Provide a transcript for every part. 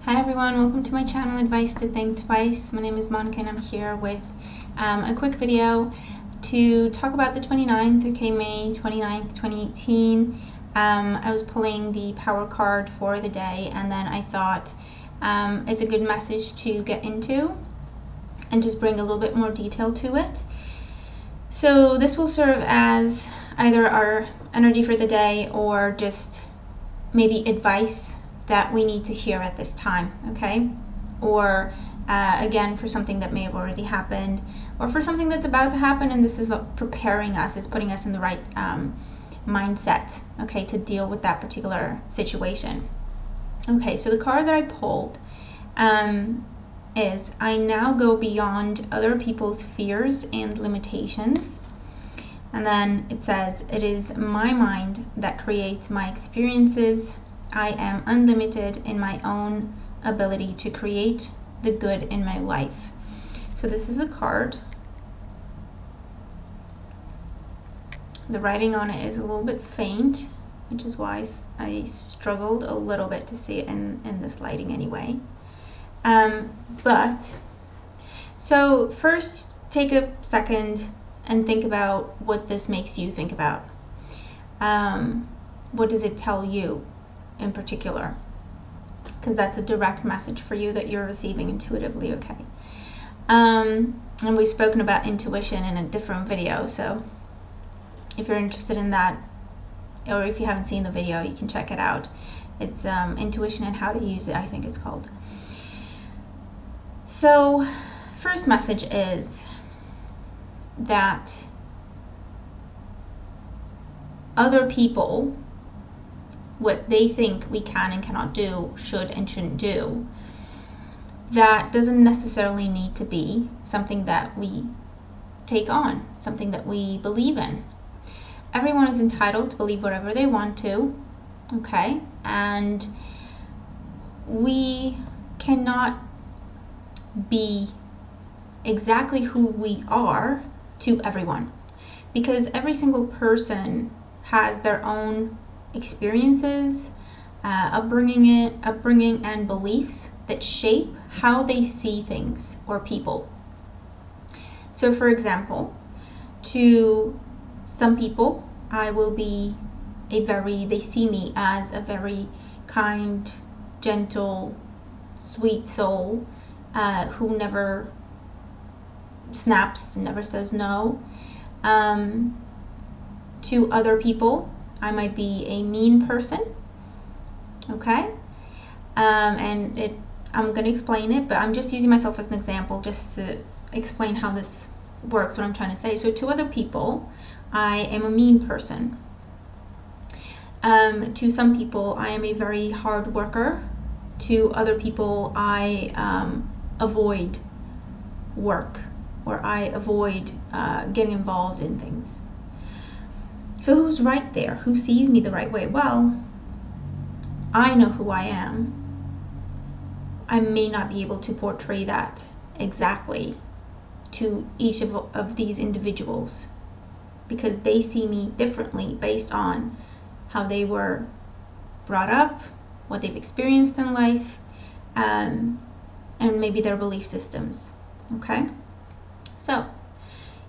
Hi everyone, welcome to my channel Advice to Think Twice. My name is Monica and I'm here with a quick video to talk about the 29th, okay, May 29th, 2018. I was pulling the power card for the day and then I thought it's a good message to get into and just bring a little bit more detail to it. So this will serve as either our energy for the day or just maybe advice that we need to hear at this time, okay? Or again, for something that may have already happened, or for something that's about to happen, and this is preparing us, it's putting us in the right mindset, okay, to deal with that particular situation. Okay, so the card that I pulled is, I now go beyond other people's fears and limitations. And then it says, it is my mind that creates my experiences. I am unlimited in my own ability to create the good in my life. So this is the card. The writing on it is a little bit faint, which is why I struggled a little bit to see it in this lighting anyway. So first take a second and think about what this makes you think about. What does it tell you in particular? Because that's a direct message for you that you're receiving intuitively, okay? And we've spoken about intuition in a different video, so if you're interested in that, or if you haven't seen the video, you can check it out. It's intuition and how to use it, I think it's called. So first message is that other people, what they think we can and cannot do, should and shouldn't do, that doesn't necessarily need to be something that we take on, something that we believe in. Everyone is entitled to believe whatever they want to, okay? And we cannot be exactly who we are to everyone, because every single person has their own experiences, upbringing and beliefs that shape how they see things or people. So for example, to some people, I will be they see me as a very kind, gentle, sweet soul who never snaps, never says no. To other people, I might be a mean person, okay? I'm going to explain it, but I'm just using myself as an example just to explain how this works, what I'm trying to say. So to other people, I am a mean person. To some people, I am a very hard worker. To other people, I avoid work, or I avoid getting involved in things. So who's right there? Who sees me the right way? Well, I know who I am. I may not be able to portray that exactly to each of these individuals, because they see me differently based on how they were brought up, what they've experienced in life, and maybe their belief systems, okay? So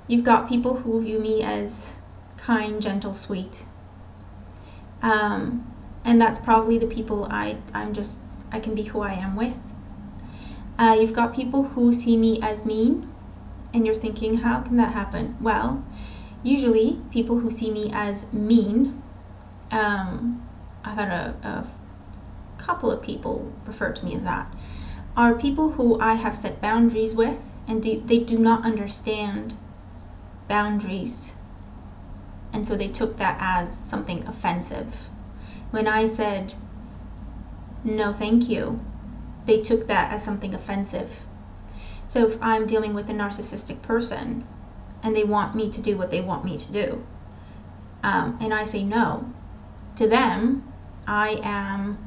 you've got people who view me as kind, gentle, sweet, and that's probably the people I can be who I am with. You've got people who see me as mean, and you're thinking, how can that happen? Well, usually people who see me as mean, I've had a couple of people refer to me as that, are people who I have set boundaries with, and they do not understand boundaries. And so they took that as something offensive. When I said, no thank you, they took that as something offensive. So if I'm dealing with a narcissistic person and they want me to do what they want me to do, and I say no, to them, I am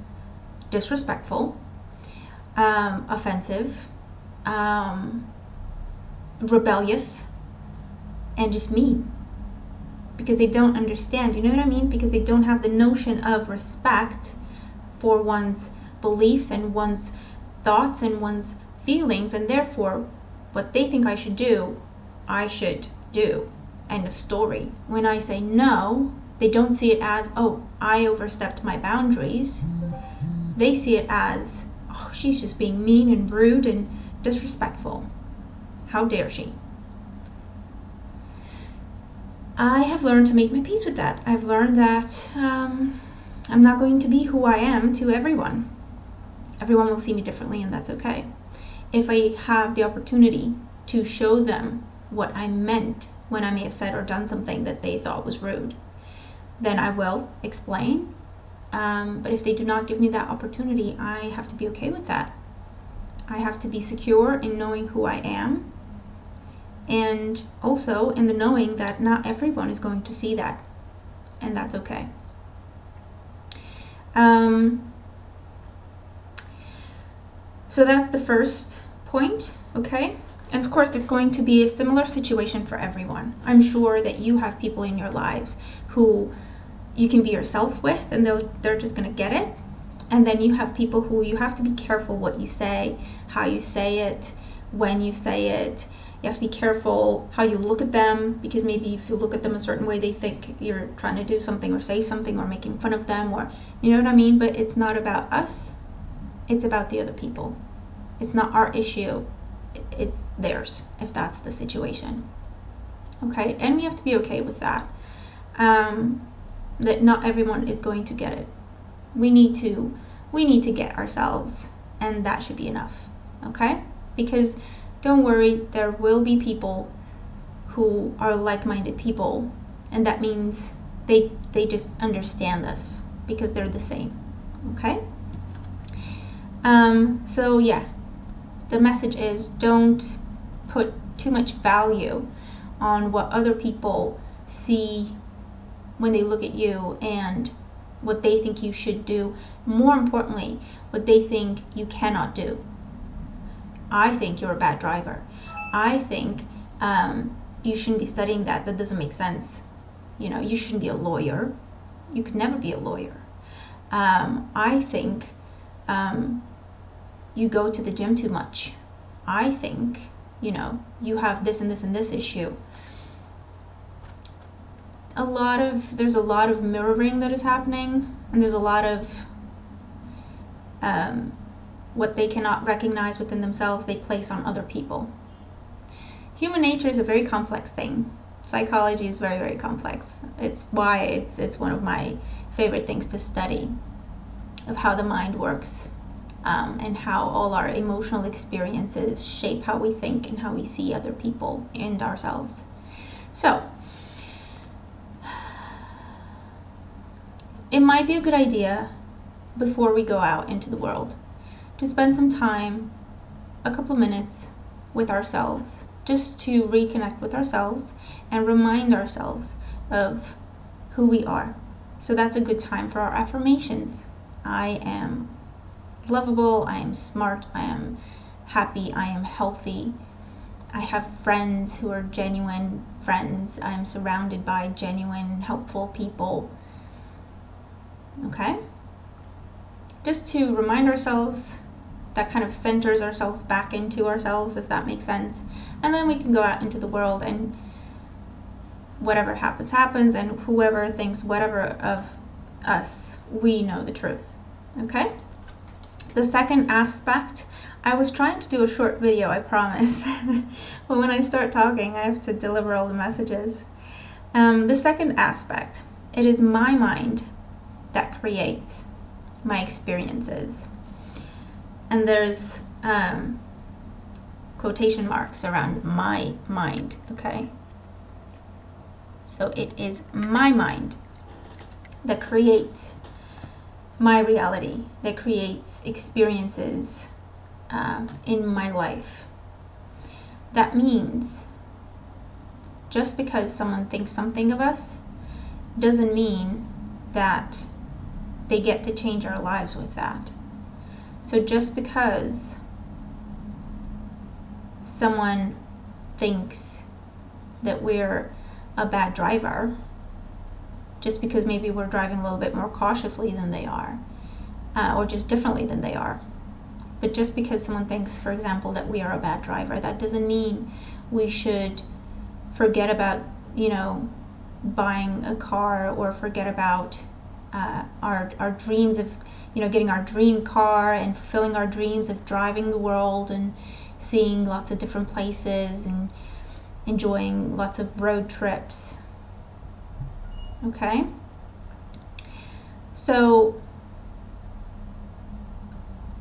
disrespectful, offensive, rebellious, and just mean. Because they don't understand, you know what I mean? Because they don't have the notion of respect for one's beliefs and one's thoughts and one's feelings, and therefore what they think I should do, I should do. End of story. When I say no, they don't see it as, oh, I overstepped my boundaries. They see it as, oh, she's just being mean and rude and disrespectful. How dare she? I have learned to make my peace with that. I've learned that I'm not going to be who I am to everyone. Everyone will see me differently, and that's okay. If I have the opportunity to show them what I meant when I may have said or done something that they thought was rude, then I will explain. But if they do not give me that opportunity, I have to be okay with that. I have to be secure in knowing who I am, and also in the knowing that not everyone is going to see that, and that's okay. So that's the first point, okay? And of course, it's going to be a similar situation for everyone. I'm sure that you have people in your lives who you can be yourself with, and they're just going to get it. And then you have people who you have to be careful what you say, how you say it, when you say it. You have to be careful how you look at them, because maybe if you look at them a certain way, they think you're trying to do something or say something or making fun of them, or you know what I mean? But it's not about us. It's about the other people. It's not our issue. It's theirs, if that's the situation. Okay? And we have to be okay with that. That not everyone is going to get it. We need to get ourselves, and that should be enough. Okay? Because don't worry, there will be people who are like-minded people, and that means they just understand us because they're the same. Okay? So yeah, the message is, don't put too much value on what other people see when they look at you and what they think you should do. More importantly, what they think you cannot do. I think you're a bad driver. I think you shouldn't be studying that. That doesn't make sense. You know, you shouldn't be a lawyer. You could never be a lawyer. I think you go to the gym too much. I think, you know, you have this and this and this issue. There's a lot of mirroring that is happening, and there's a lot of what they cannot recognize within themselves, they place on other people. Human nature is a very complex thing. Psychology is very, very complex. It's why it's one of my favorite things to study, of how the mind works, and how all our emotional experiences shape how we think and how we see other people and ourselves. So, it might be a good idea, before we go out into the world, to spend some time, a couple of minutes, with ourselves, just to reconnect with ourselves and remind ourselves of who we are. So that's a good time for our affirmations. I am lovable, I am smart, I am happy, I am healthy, I have friends who are genuine friends, I am surrounded by genuine, helpful people. Okay? Just to remind ourselves, that kind of centers ourselves back into ourselves, if that makes sense. And then we can go out into the world, and whatever happens, happens, and whoever thinks whatever of us, we know the truth. Okay? The second aspect, I was trying to do a short video, I promise. But when I start talking, I have to deliver all the messages. The second aspect, it is my mind that creates my experiences. And there's quotation marks around my mind, okay? So it is my mind that creates my reality, that creates experiences in my life. That means just because someone thinks something of us doesn't mean that they get to change our lives with that. So just because someone thinks that we're a bad driver, just because maybe we're driving a little bit more cautiously than they are, or just differently than they are, But just because someone thinks, for example, that we are a bad driver, that doesn't mean we should forget about, buying a car, or forget about our dreams of, getting our dream car and fulfilling our dreams of driving the world and seeing lots of different places and enjoying lots of road trips. Okay? So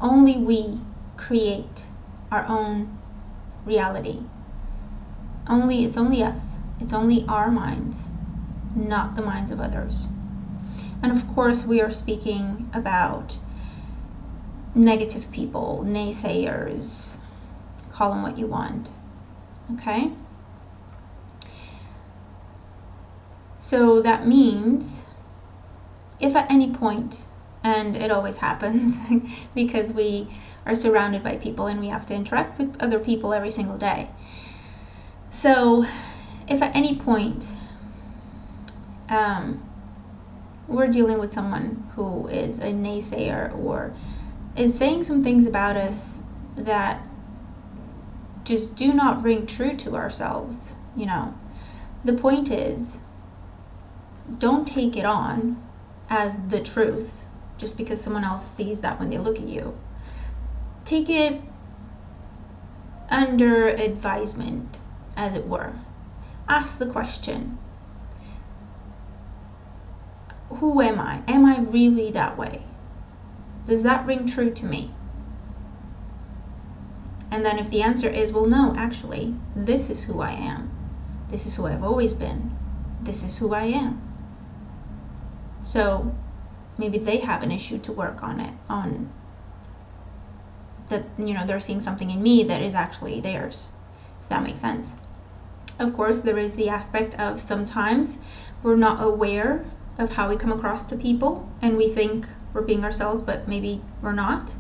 only we create our own reality. It's only us. It's only our minds, not the minds of others. And of course, we are speaking about negative people, naysayers, call them what you want. Okay? So that means if at any point, and it always happens because we are surrounded by people and we have to interact with other people every single day. So if at any point we're dealing with someone who is a naysayer or is saying some things about us that just do not ring true to ourselves, the point is, don't take it on as the truth just because someone else sees that when they look at you. Take it under advisement, as it were. Ask the question, who am I? Am I really that way? Does that ring true to me? And then if the answer is, well, no, actually, this is who I am. This is who I've always been. This is who I am. So maybe they have an issue to work on that, they're seeing something in me that is actually theirs, if that makes sense. Of course, there is the aspect of sometimes we're not aware of how we come across to people and we think we're being ourselves, but maybe we're not.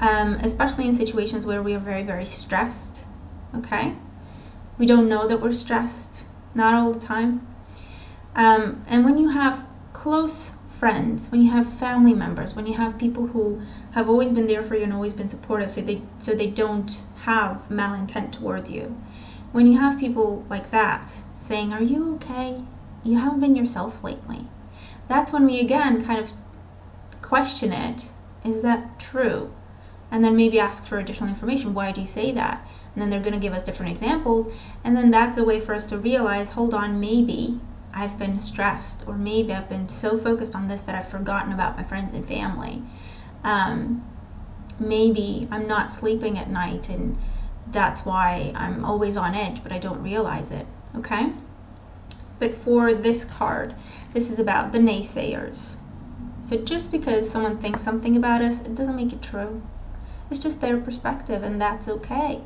Especially in situations where we are very, very stressed, okay? We don't know that we're stressed, not all the time. And when you have close friends, when you have family members, when you have people who have always been there for you and always been supportive, so they don't have malintent towards you. When you have people like that saying, are you okay? You haven't been yourself lately. That's when we again kind of question it. Is that true? And then maybe ask for additional information. Why do you say that? And then they're going to give us different examples. And then that's a way for us to realize, hold on, maybe I've been stressed, or maybe I've been so focused on this that I've forgotten about my friends and family. Maybe I'm not sleeping at night and that's why I'm always on edge, but I don't realize it, okay? But for this card, this is about the naysayers. So just because someone thinks something about us, it doesn't make it true. It's just their perspective, and that's okay.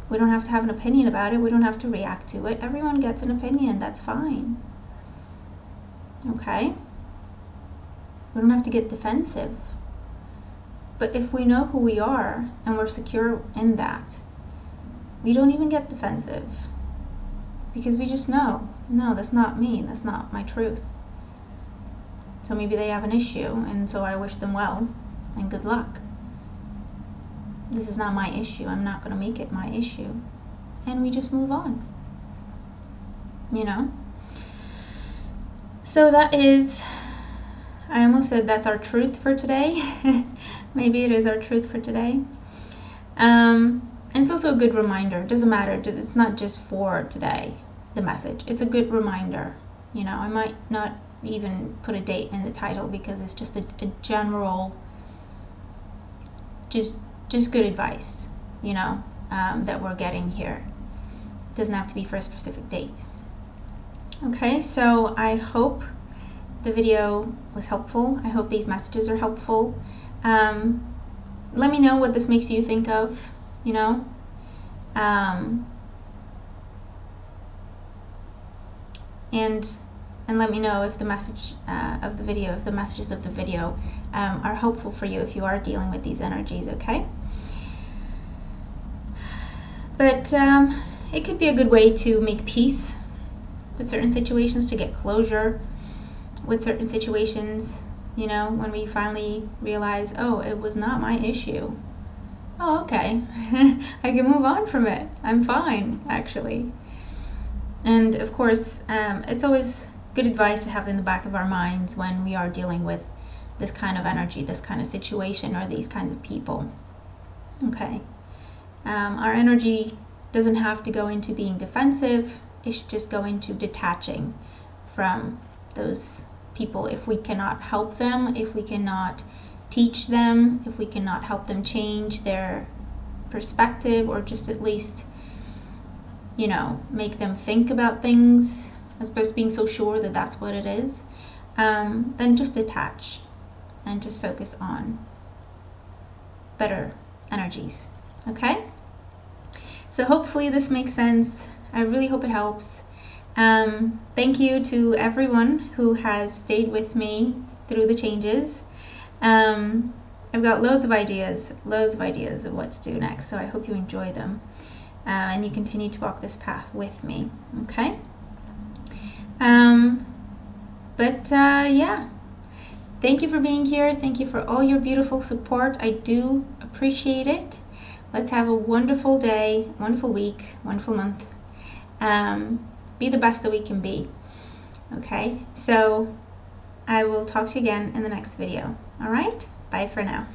We don't have to have an opinion about it. We don't have to react to it. Everyone gets an opinion. That's fine. Okay? We don't have to get defensive. But if we know who we are and we're secure in that, we don't even get defensive. Because we just know, no, that's not me. That's not my truth. So maybe they have an issue, and so I wish them well and good luck. This is not my issue. I'm not going to make it my issue. And we just move on. So that is, I almost said that's our truth for today. Maybe it is our truth for today. And it's also a good reminder. It doesn't matter. It's not just for today, the message. It's a good reminder. I might not even put a date in the title because it's just a general, just good advice, that we're getting here. It doesn't have to be for a specific date. Okay, so I hope the video was helpful. I hope these messages are helpful. Let me know what this makes you think of, and let me know if the message of the video, if the messages of the video are helpful for you if you are dealing with these energies, okay? But it could be a good way to make peace with certain situations, to get closure with certain situations, you know, when we finally realize, oh, it was not my issue. Oh, okay. I can move on from it. I'm fine, actually. And of course, it's always good advice to have in the back of our minds when we are dealing with this kind of energy, this kind of situation, or these kinds of people. Okay. Our energy doesn't have to go into being defensive. It should just go into detaching from those people if we cannot help them, if we cannot teach them, if we cannot help them change their perspective, or just at least, you know, make them think about things as opposed to being so sure that that's what it is, then just detach and just focus on better energies. Okay? So hopefully this makes sense. I really hope it helps. Thank you to everyone who has stayed with me through the changes. I've got loads of ideas of what to do next, so I hope you enjoy them, and you continue to walk this path with me. Okay? Yeah, thank you for being here. Thank you for all your beautiful support. I do appreciate it. Let's have a wonderful day, wonderful week, wonderful month. Be the best that we can be. Okay, so I will talk to you again in the next video. All right, bye for now.